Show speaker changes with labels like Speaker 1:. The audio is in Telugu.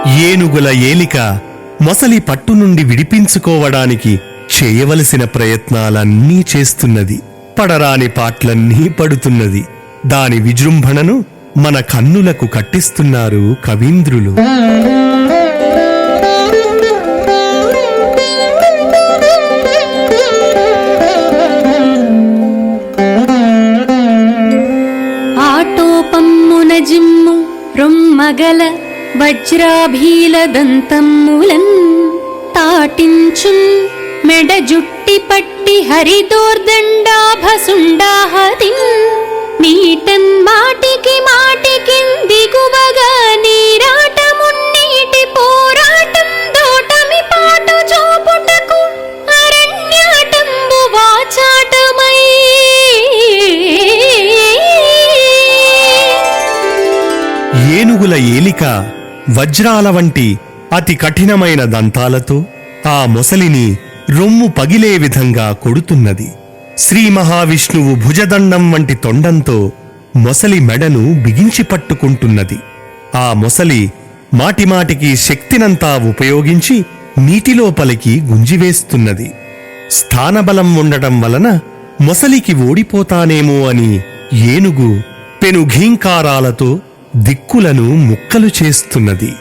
Speaker 1: ఏనుగుల ఏలిక మొసలి పట్టు నుండి విడిపించుకోవడానికి చేయవలసిన ప్రయత్నాలన్నీ చేస్తున్నది. పడరాని పాట్లన్నీ పడుతున్నది. దాని విజృంభణను మన కన్నులకు కట్టిస్తున్నారు కవీంద్రులు.
Speaker 2: ఆటోపమ్మున జిమ్ము రొమ్మగల వజ్రాభీలదంతమ్ములన్ తాటించున్ మెడ జుట్టి పట్టి హరిదోర్దండాభసుండాహతిన్ నీటన్ మాటికి మాటికిన్ దిగువగా నీరాటమున్నీటి పోరాటం దోటమి పాటు చూపుటకు అరణ్యాటంబు వాచాటమై
Speaker 1: ఏనుగుల ఏలిక వజ్రాల వంటి అతి కఠినమైన దంతాలతో ఆ మొసలిని రొమ్ము పగిలే విధంగా కొడుతున్నది. శ్రీ మహావిష్ణువు భుజదండం వంటి తొండంతో మొసలి మెడను బిగించి పట్టుకుంటున్నది. ఆ మొసలి మాటిమాటికి శక్తినంతా ఉపయోగించి నీటిలోపలికి గుంజివేస్తున్నది. స్థానబలం ఉండటం వలన మొసలికి ఓడిపోతానేమో అని ఏనుగు పెను ఘీంకారాలతో దిక్కులను ముక్కలు చేస్తున్నది.